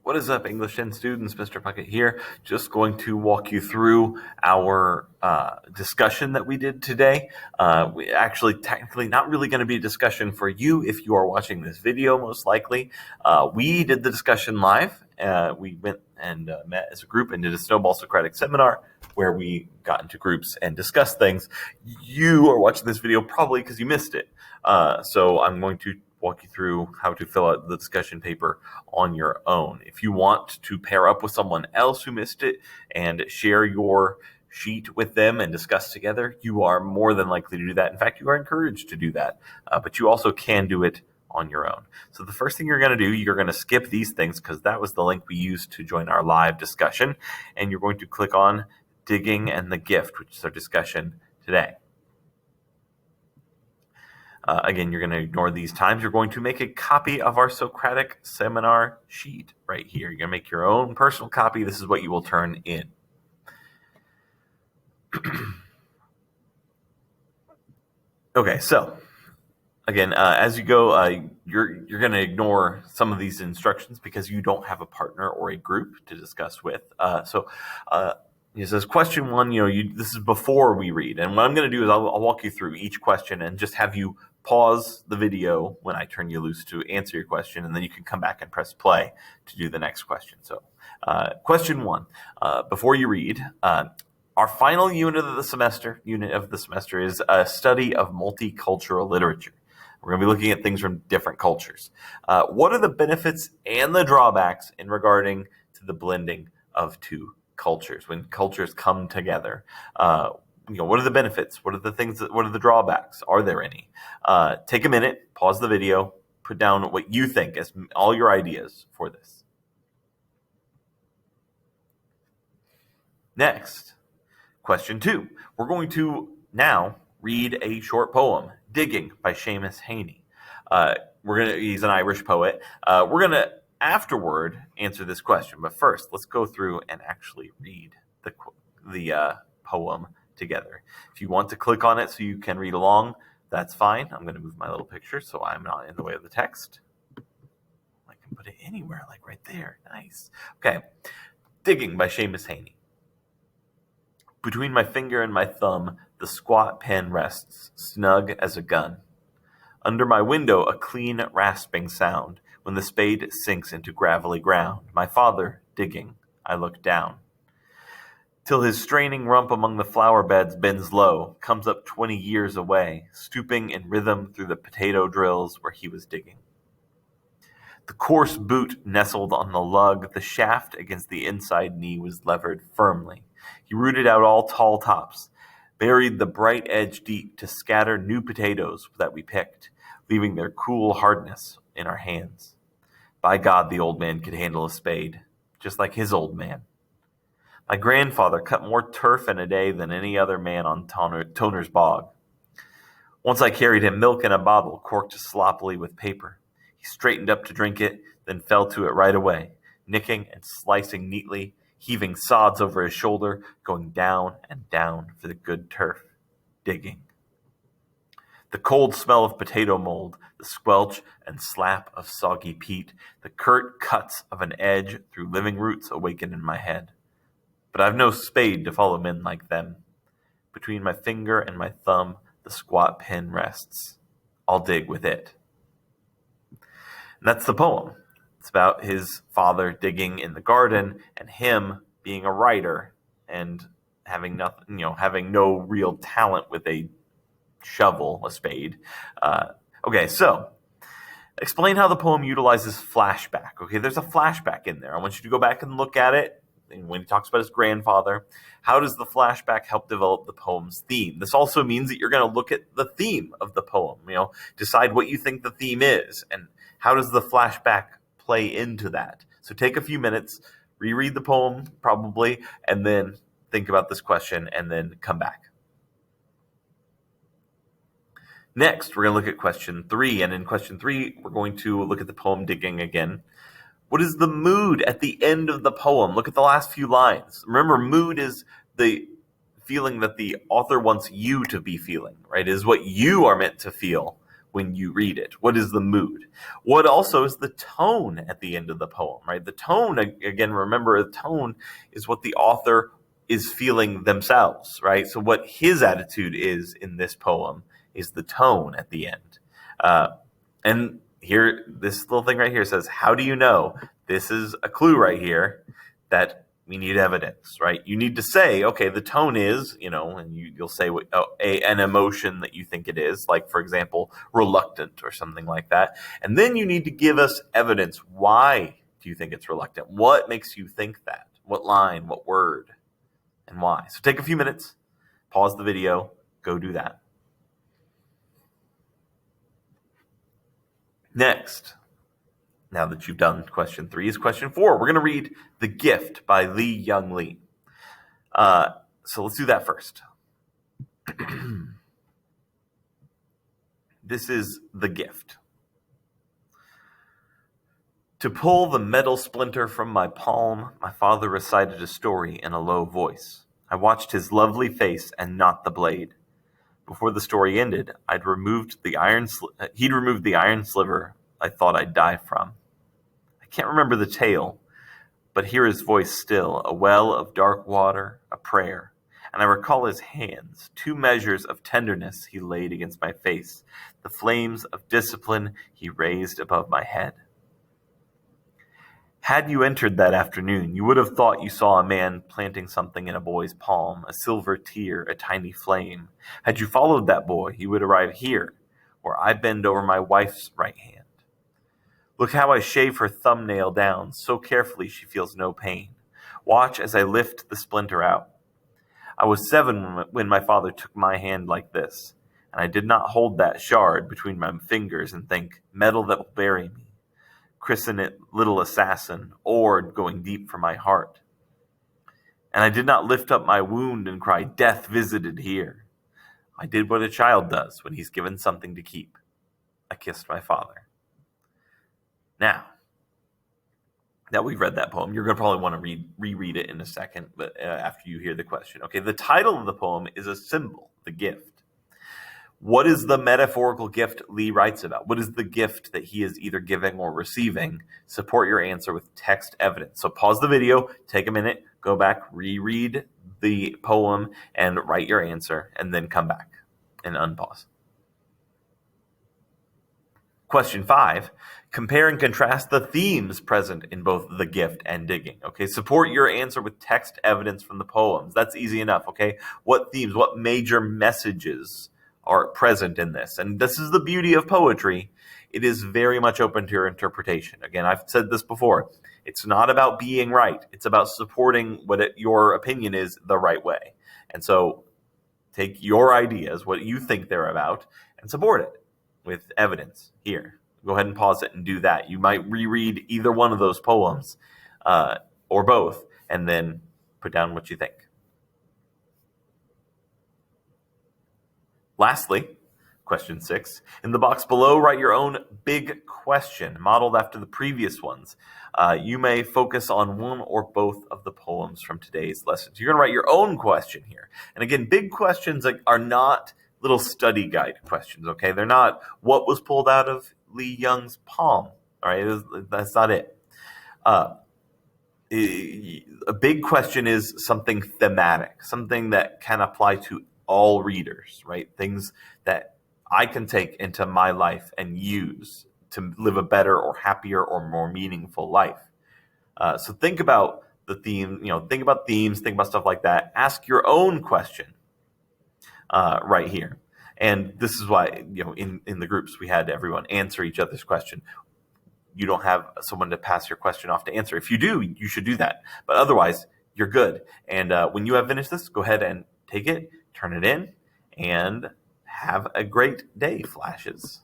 What is up, English 10 students? Mr. Puckett here. Just going to walk you through our discussion that we did today. We actually, technically, not really going to be a discussion for you if you are watching this video, most likely. We did the discussion live. We went and met as a group and did a Snowball Socratic seminar where we got into groups and discussed things. You are watching this video probably because you missed it. So I'm going to walk you through how to fill out the discussion paper on your own. If you want to pair up with someone else who missed it and share your sheet with them and discuss together, you are more than likely to do that. In fact, you are encouraged to do that, but you also can do it on your own. So the first thing you're going to do, you're going to skip these things because that was the link we used to join our live discussion, and you're going to click on Digging and the Gift, which is our discussion today. Again, you're going to ignore these times. You're going to make a copy of our Socratic seminar sheet right here. You're going to make your own personal copy. This is what you will turn in. Okay, so again, as you go, you're going to ignore some of these instructions because you don't have a partner or a group to discuss with. It says question one, this is before we read. And what I'm going to do is I'll walk you through each question and just have you pause the video when I turn you loose to answer your question, and then you can come back and press play to do the next question. So question one, before you read, our final unit of the semester is a study of multicultural literature. We're going to be looking at things from different cultures. What are the benefits and the drawbacks in regarding to the blending of two cultures when cultures come together? What are the benefits? What are the drawbacks? Are there any? Take a minute, pause the video, put down what you think as all your ideas for this. Next, question two. We're going to now read a short poem, Digging by Seamus Heaney. He's an Irish poet. We're going to afterward answer this question, but first let's go through and actually read the poem together. If you want to click on it so you can read along, that's fine. I'm going to move my little picture so I'm not in the way of the text. I can put it anywhere, like right there. Nice. Okay. Digging by Seamus Heaney. Between my finger and my thumb, the squat pen rests, snug as a gun. Under my window, a clean, rasping sound. When the spade sinks into gravelly ground, my father, digging, I look down. Till his straining rump among the flower beds bends low, comes up 20 years away, stooping in rhythm through the potato drills where he was digging. The coarse boot nestled on the lug, the shaft against the inside knee was levered firmly. He rooted out all tall tops, buried the bright edge deep to scatter new potatoes that we picked, leaving their cool hardness in our hands. By God, the old man could handle a spade, just like his old man. My grandfather cut more turf in a day than any other man on Toner's bog. Once I carried him milk in a bottle corked sloppily with paper. He straightened up to drink it, then fell to it right away, nicking and slicing neatly, heaving sods over his shoulder, going down and down for the good turf, digging. The cold smell of potato mold, the squelch and slap of soggy peat, the curt cuts of an edge through living roots awaken in my head. But I've no spade to follow men like them. Between my finger and my thumb, the squat pen rests. I'll dig with it. And that's the poem. It's about his father digging in the garden and him being a writer and having nothing, having no real talent with a shovel, a spade. Okay, so explain how the poem utilizes flashback. Okay, there's a flashback in there. I want you to go back and look at it. And when he talks about his grandfather, how does the flashback help develop the poem's theme? This also means that you're going to look at the theme of the poem, decide what you think the theme is, and how does the flashback play into that. So take a few minutes, reread the poem probably, and then think about this question, and then come back. Next, we're going to look at question 3, and in question 3, we're going to look at the poem Digging again. What is the mood at the end of the poem? Look at the last few lines. Remember, mood is the feeling that the author wants you to be feeling, right? It is what you are meant to feel when you read it? What is the mood? What also is the tone at the end of the poem, right? The tone, again, remember, the tone is what the author is feeling themselves, right? So what his attitude is in this poem is the tone at the end. And here, this little thing right here says, how do you know? This is a clue right here that we need evidence, right? You need to say, okay, the tone is, and you'll say an emotion that you think it is, like, for example, reluctant or something like that. And then you need to give us evidence. Why do you think it's reluctant? What makes you think that? What line, what word, and why? So take a few minutes, pause the video, go do that. Next, now that you've done question 3, is question 4. We're going to read The Gift by Lee Young Lee. So let's do that first. This is The Gift. To pull the metal splinter from my palm, my father recited a story in a low voice. I watched his lovely face and not the blade. Before the story ended, he'd removed the iron sliver I thought I'd die from. I can't remember the tale, but hear his voice still, a well of dark water, a prayer. And I recall his hands, 2 measures of tenderness he laid against my face, the flames of discipline he raised above my head. Had you entered that afternoon, you would have thought you saw a man planting something in a boy's palm, a silver tear, a tiny flame. Had you followed that boy, you would arrive here, where I bend over my wife's right hand. Look how I shave her thumbnail down, so carefully she feels no pain. Watch as I lift the splinter out. I was 7 when my father took my hand like this, and I did not hold that shard between my fingers and think, metal that will bury me. Christen it little assassin, ord going deep for my heart. And I did not lift up my wound and cry, death visited here. I did what a child does when he's given something to keep. I kissed my father. Now that we've read that poem, you're going to probably want to reread it in a second, but after you hear the question. Okay, the title of the poem is a symbol, the gift. What is the metaphorical gift Lee writes about? What is the gift that he is either giving or receiving? Support your answer with text evidence. So pause the video, take a minute, go back, reread the poem, and write your answer, and then come back and unpause. Question 5, compare and contrast the themes present in both The Gift and Digging. Okay, support your answer with text evidence from the poems. That's easy enough, okay? What themes, what major messages are present in this? And this is the beauty of poetry. It is very much open to your interpretation. Again, I've said this before. It's not about being right. It's about supporting your opinion is the right way. And so take your ideas, what you think they're about, and support it with evidence here. Go ahead and pause it and do that. You might reread either one of those poems or both, and then put down what you think. Lastly, question 6. In the box below, write your own big question, modeled after the previous ones. You may focus on one or both of the poems from today's lesson. So you're going to write your own question here. And again, big questions are not little study guide questions, okay? They're not what was pulled out of Lee Young's palm, all right? That's not it. A big question is something thematic, something that can apply to all readers, right? Things that I can take into my life and use to live a better or happier or more meaningful life. So think about the theme, think about themes, think about stuff like that. Ask your own question right here. And this is why, in the groups, we had everyone answer each other's question. You don't have someone to pass your question off to answer. If you do, you should do that. But otherwise, you're good. And when you have finished this, go ahead and take it, turn it in, and have a great day, Flashes.